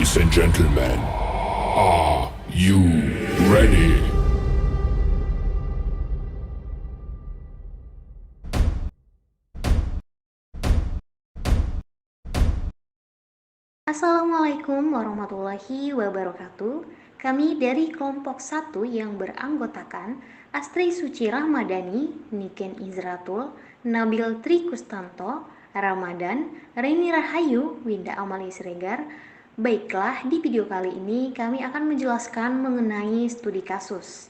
Ladies and gentlemen, are you ready? Assalamualaikum warahmatullahi wabarakatuh. Kami dari kelompok 1 yang beranggotakan Astri Suci Rahmadani, Niken Izratul, Nabil Tri Kustanto, Ramadan, Reni Rahayu, Winda Amali Siregar. Baiklah, di video kali ini kami akan menjelaskan mengenai studi kasus.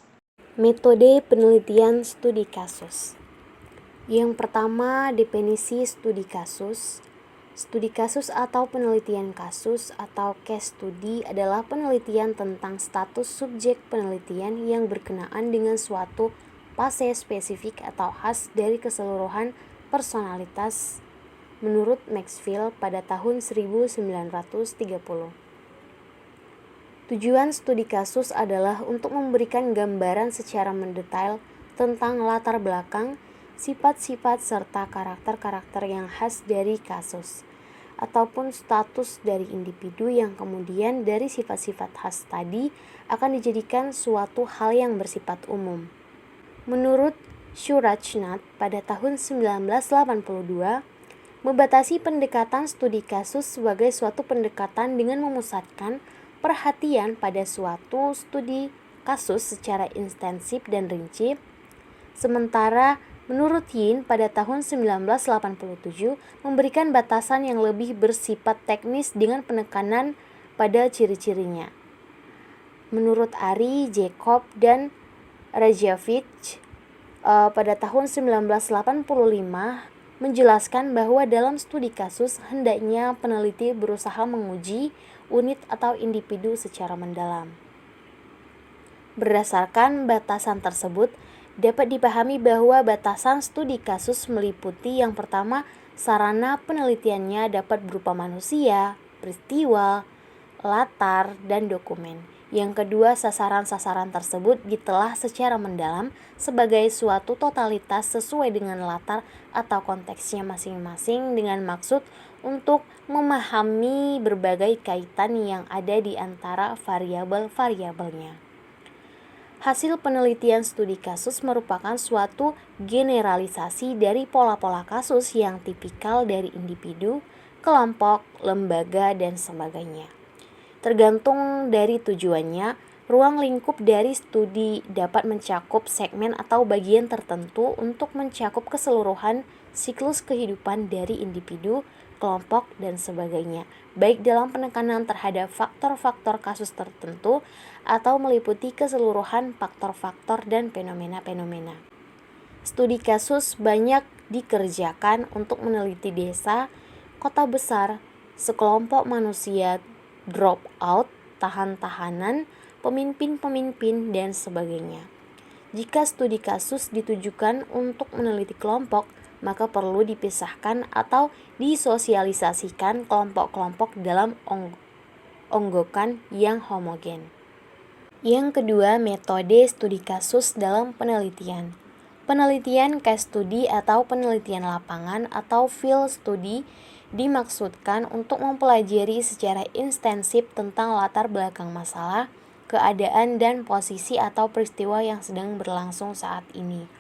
Metode penelitian studi kasus. Yang pertama, definisi studi kasus. Studi kasus atau penelitian kasus atau case study adalah penelitian tentang status subjek penelitian yang berkenaan dengan suatu fase spesifik atau khas dari keseluruhan personalitas menurut Maxfield pada tahun 1930. Tujuan studi kasus adalah untuk memberikan gambaran secara mendetail tentang latar belakang, sifat-sifat serta karakter-karakter yang khas dari kasus, ataupun status dari individu yang kemudian dari sifat-sifat khas tadi akan dijadikan suatu hal yang bersifat umum. Menurut Surajnath pada tahun 1982, membatasi pendekatan studi kasus sebagai suatu pendekatan dengan memusatkan perhatian pada suatu studi kasus secara intensif dan rinci. Sementara menurut Yin pada tahun 1987 memberikan batasan yang lebih bersifat teknis dengan penekanan pada ciri-cirinya. Menurut Ari, Jacob, dan Rajavich pada tahun 1985 menjelaskan bahwa dalam studi kasus hendaknya peneliti berusaha menguji unit atau individu secara mendalam. Berdasarkan batasan tersebut, dapat dipahami bahwa batasan studi kasus meliputi yang pertama, sarana penelitiannya dapat berupa manusia, peristiwa, latar, dan dokumen. Yang kedua, sasaran-sasaran tersebut ditelah secara mendalam sebagai suatu totalitas sesuai dengan latar atau konteksnya masing-masing dengan maksud untuk memahami berbagai kaitan yang ada di antara variabel-variabelnya. Hasil penelitian studi kasus merupakan suatu generalisasi dari pola-pola kasus yang tipikal dari individu, kelompok, lembaga, dan sebagainya. Tergantung dari tujuannya, ruang lingkup dari studi dapat mencakup segmen atau bagian tertentu untuk mencakup keseluruhan siklus kehidupan dari individu, kelompok, dan sebagainya, baik dalam penekanan terhadap faktor-faktor kasus tertentu atau meliputi keseluruhan faktor-faktor dan fenomena-fenomena. Studi kasus banyak dikerjakan untuk meneliti desa, kota besar, sekelompok manusia, dropout, tahan-tahanan, pemimpin-pemimpin, dan sebagainya. Jika studi kasus ditujukan untuk meneliti kelompok, maka perlu dipisahkan atau disosialisasikan kelompok-kelompok dalam onggokan yang homogen. Yang kedua, metode studi kasus dalam penelitian. Penelitian case study atau penelitian lapangan atau field study dimaksudkan untuk mempelajari secara intensif tentang latar belakang masalah, keadaan, dan posisi atau peristiwa yang sedang berlangsung saat ini,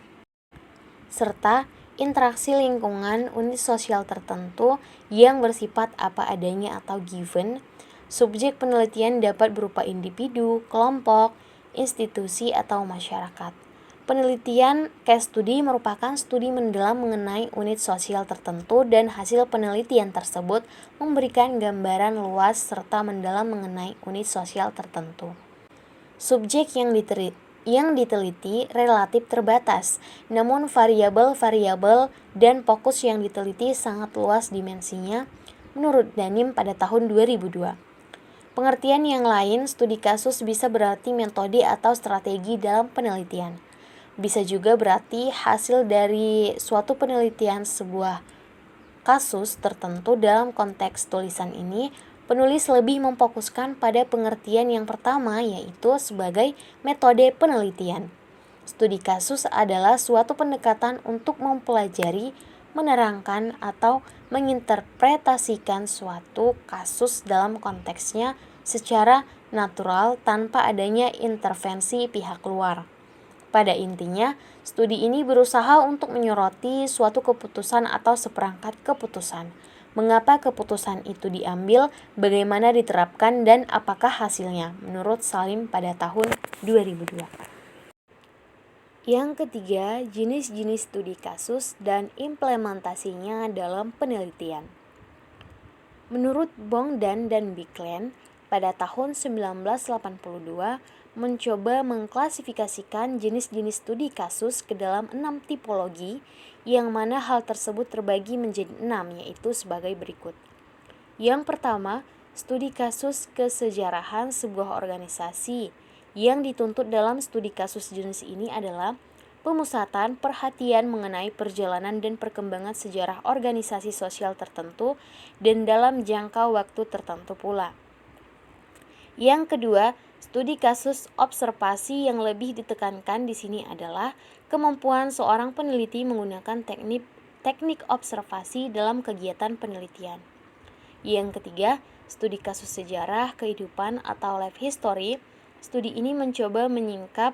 serta interaksi lingkungan unit sosial tertentu yang bersifat apa adanya atau given. Subjek penelitian dapat berupa individu, kelompok, institusi, atau masyarakat. Penelitian case study merupakan studi mendalam mengenai unit sosial tertentu dan hasil penelitian tersebut memberikan gambaran luas serta mendalam mengenai unit sosial tertentu. Subjek yang diteliti relatif terbatas, namun variabel-variabel dan fokus yang diteliti sangat luas dimensinya, menurut Danim pada tahun 2002. Pengertian yang lain, studi kasus bisa berarti metode atau strategi dalam penelitian. Bisa juga berarti hasil dari suatu penelitian sebuah kasus tertentu. Dalam konteks tulisan ini, penulis lebih memfokuskan pada pengertian yang pertama, yaitu sebagai metode penelitian. Studi kasus adalah suatu pendekatan untuk mempelajari, menerangkan, atau menginterpretasikan suatu kasus dalam konteksnya secara natural tanpa adanya intervensi pihak luar. Pada intinya, studi ini berusaha untuk menyoroti suatu keputusan atau seperangkat keputusan. Mengapa keputusan itu diambil, bagaimana diterapkan, dan apakah hasilnya, menurut Salim pada tahun 2002. Yang ketiga, jenis-jenis studi kasus dan implementasinya dalam penelitian. Menurut Bongdan dan Biklen, pada tahun 1982 mencoba mengklasifikasikan jenis-jenis studi kasus ke dalam 6 tipologi, yang mana hal tersebut terbagi menjadi 6, yaitu sebagai berikut. Yang pertama, studi kasus kesejarahan sebuah organisasi. Yang dituntut dalam studi kasus jenis ini adalah pemusatan perhatian mengenai perjalanan dan perkembangan sejarah organisasi sosial tertentu dan dalam jangka waktu tertentu pula. Yang kedua, studi kasus observasi. Yang lebih ditekankan di sini adalah kemampuan seorang peneliti menggunakan teknik observasi dalam kegiatan penelitian. Yang ketiga, studi kasus sejarah kehidupan atau life history. Studi ini mencoba menyingkap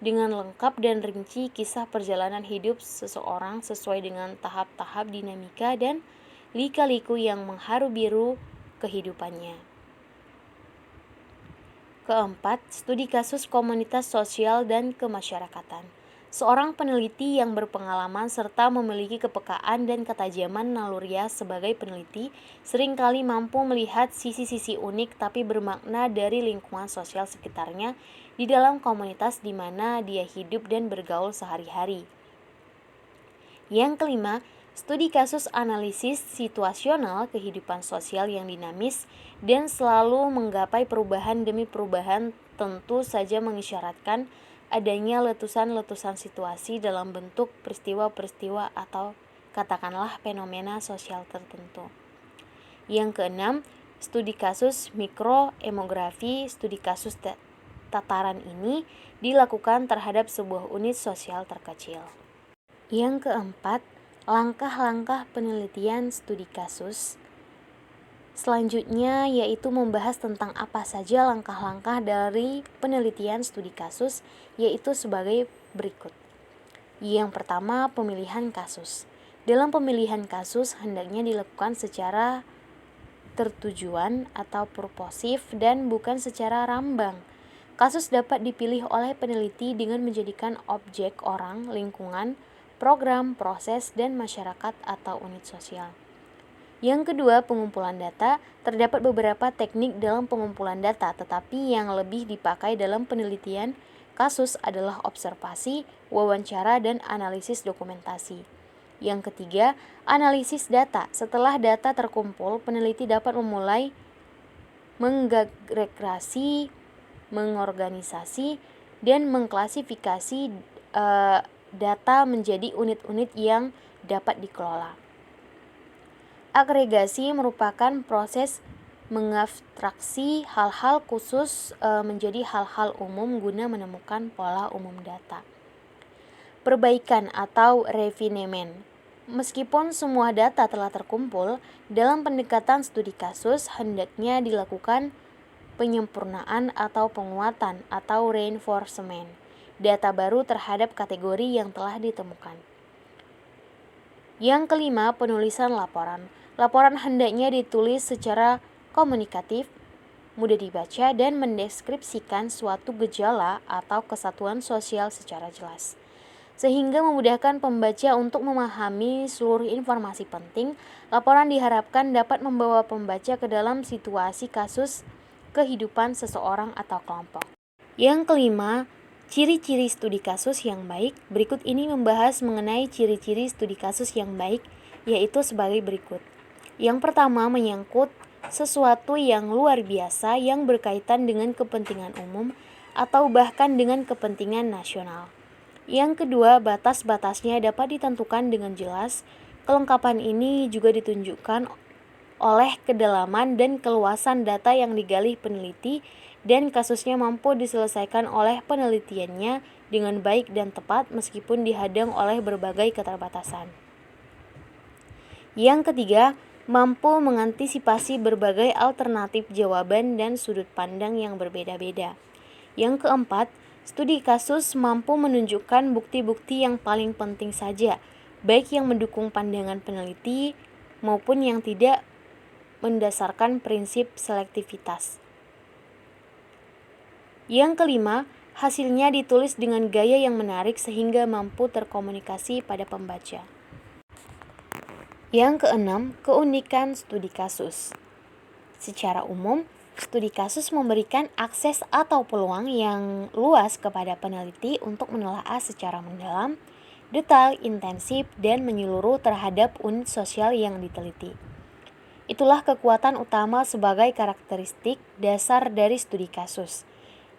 dengan lengkap dan rinci kisah perjalanan hidup seseorang sesuai dengan tahap-tahap dinamika dan lika-liku yang mengharu-biru kehidupannya. Keempat, studi kasus komunitas sosial dan kemasyarakatan. Seorang peneliti yang berpengalaman serta memiliki kepekaan dan ketajaman naluriah sebagai peneliti seringkali mampu melihat sisi-sisi unik tapi bermakna dari lingkungan sosial sekitarnya di dalam komunitas di mana dia hidup dan bergaul sehari-hari. Yang kelima, studi kasus analisis situasional kehidupan sosial yang dinamis dan selalu menggapai perubahan demi perubahan, tentu saja mengisyaratkan adanya letusan-letusan situasi dalam bentuk peristiwa-peristiwa atau katakanlah fenomena sosial tertentu. Yang keenam, studi kasus mikroemografi. Studi kasus tataran ini dilakukan terhadap sebuah unit sosial terkecil. Yang keempat, langkah-langkah penelitian studi kasus. Selanjutnya yaitu membahas tentang apa saja langkah-langkah dari penelitian studi kasus, yaitu sebagai berikut. Yang pertama, pemilihan kasus. Dalam pemilihan kasus hendaknya dilakukan secara tertujuan atau purposif dan bukan secara rambang. Kasus dapat dipilih oleh peneliti dengan menjadikan objek orang, lingkungan, program, proses, dan masyarakat atau unit sosial. Yang kedua, pengumpulan data. Terdapat beberapa teknik dalam pengumpulan data, tetapi yang lebih dipakai dalam penelitian kasus adalah observasi, wawancara, dan analisis dokumentasi. Yang ketiga, analisis data. Setelah data terkumpul, peneliti dapat memulai mengagregasi, mengorganisasi, dan mengklasifikasi data menjadi unit-unit yang dapat dikelola. Agregasi merupakan proses mengabstraksi hal-hal khusus menjadi hal-hal umum guna menemukan pola umum data. Perbaikan atau refinement. Meskipun semua data telah terkumpul, dalam pendekatan studi kasus hendaknya dilakukan penyempurnaan atau penguatan atau reinforcement data baru terhadap kategori yang telah ditemukan. Yang kelima, penulisan laporan. Laporan hendaknya ditulis secara komunikatif, mudah dibaca, dan mendeskripsikan suatu gejala atau kesatuan sosial secara jelas, sehingga memudahkan pembaca untuk memahami seluruh informasi penting. Laporan diharapkan dapat membawa pembaca ke dalam situasi kasus kehidupan seseorang atau kelompok. Yang kelima, ciri-ciri studi kasus yang baik. Berikut ini membahas mengenai ciri-ciri studi kasus yang baik, yaitu sebagai berikut. Yang pertama, menyangkut sesuatu yang luar biasa yang berkaitan dengan kepentingan umum atau bahkan dengan kepentingan nasional. Yang kedua, batas-batasnya dapat ditentukan dengan jelas. Kelengkapan ini juga ditunjukkan oleh kedalaman dan keluasan data yang digali peneliti dan kasusnya mampu diselesaikan oleh penelitiannya dengan baik dan tepat meskipun dihadang oleh berbagai keterbatasan. Yang ketiga, mampu mengantisipasi berbagai alternatif jawaban dan sudut pandang yang berbeda-beda. Yang keempat, studi kasus mampu menunjukkan bukti-bukti yang paling penting saja, baik yang mendukung pandangan peneliti maupun yang tidak mendasarkan prinsip selektivitas. Yang kelima, hasilnya ditulis dengan gaya yang menarik sehingga mampu terkomunikasi pada pembaca. Yang keenam, keunikan studi kasus. Secara umum, studi kasus memberikan akses atau peluang yang luas kepada peneliti untuk menelaah secara mendalam, detail, intensif, dan menyeluruh terhadap unit sosial yang diteliti. Itulah kekuatan utama sebagai karakteristik dasar dari studi kasus.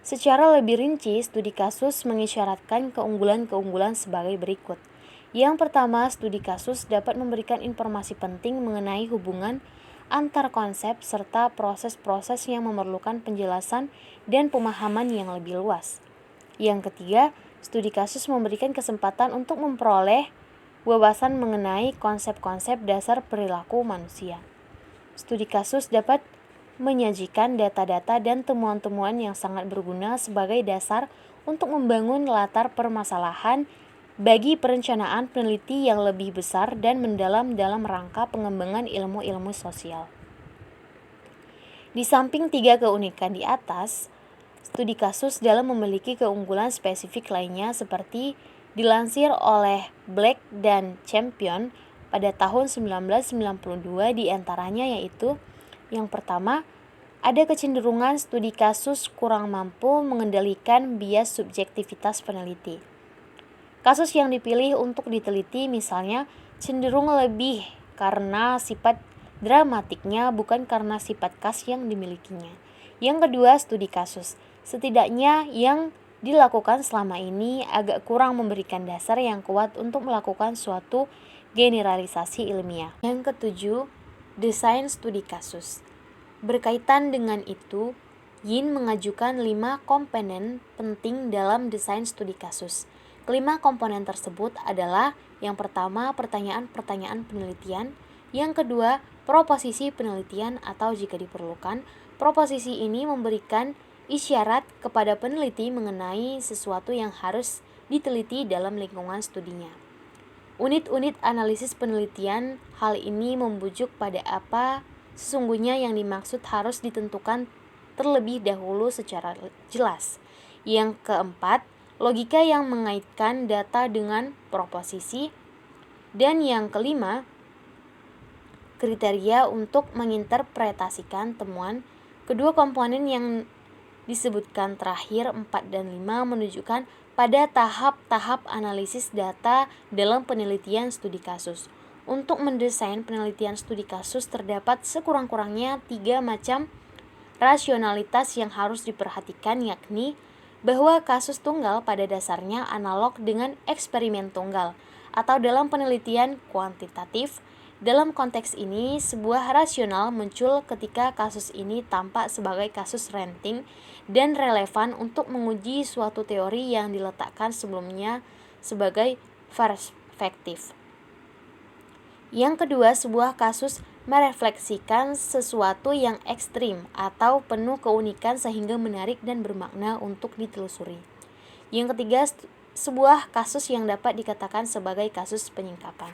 Secara lebih rinci, studi kasus mengisyaratkan keunggulan-keunggulan sebagai berikut. Yang pertama, studi kasus dapat memberikan informasi penting mengenai hubungan antar konsep serta proses-proses yang memerlukan penjelasan dan pemahaman yang lebih luas. Yang ketiga, studi kasus memberikan kesempatan untuk memperoleh wawasan mengenai konsep-konsep dasar perilaku manusia. Studi kasus dapat menyajikan data-data dan temuan-temuan yang sangat berguna sebagai dasar untuk membangun latar permasalahan bagi perencanaan peneliti yang lebih besar dan mendalam dalam rangka pengembangan ilmu-ilmu sosial. Di samping tiga keunikan di atas, studi kasus dalam memiliki keunggulan spesifik lainnya seperti dilansir oleh Black dan Champion pada tahun 1992 diantaranya yaitu: yang pertama, ada kecenderungan studi kasus kurang mampu mengendalikan bias subjektivitas peneliti. Kasus yang dipilih untuk diteliti misalnya cenderung lebih karena sifat dramatiknya bukan karena sifat khas yang dimilikinya. Yang kedua, studi kasus. Setidaknya yang dilakukan selama ini agak kurang memberikan dasar yang kuat untuk melakukan suatu generalisasi ilmiah. Yang ketujuh, desain studi kasus. Berkaitan dengan itu, Yin mengajukan 5 komponen penting dalam desain studi kasus. Kelima komponen tersebut adalah: yang pertama, pertanyaan-pertanyaan penelitian; yang kedua, proposisi penelitian atau jika diperlukan, proposisi ini memberikan isyarat kepada peneliti mengenai sesuatu yang harus diteliti dalam lingkungan studinya. Unit-unit analisis penelitian, hal ini membujuk pada apa sesungguhnya yang dimaksud harus ditentukan terlebih dahulu secara jelas. Yang keempat, logika yang mengaitkan data dengan proposisi. Dan yang kelima, kriteria untuk menginterpretasikan temuan. Kedua komponen yang disebutkan terakhir 4 dan 5 menunjukkan pada tahap-tahap analisis data dalam penelitian studi kasus. Untuk mendesain penelitian studi kasus terdapat sekurang-kurangnya 3 macam rasionalitas yang harus diperhatikan, yakni bahwa kasus tunggal pada dasarnya analog dengan eksperimen tunggal, atau dalam penelitian kuantitatif. Dalam konteks ini, sebuah rasional muncul ketika kasus ini tampak sebagai kasus renting dan relevan untuk menguji suatu teori yang diletakkan sebelumnya sebagai perspektif. Yang kedua, sebuah kasus merefleksikan sesuatu yang ekstrim atau penuh keunikan sehingga menarik dan bermakna untuk ditelusuri. Yang ketiga, sebuah kasus yang dapat dikatakan sebagai kasus penyingkapan.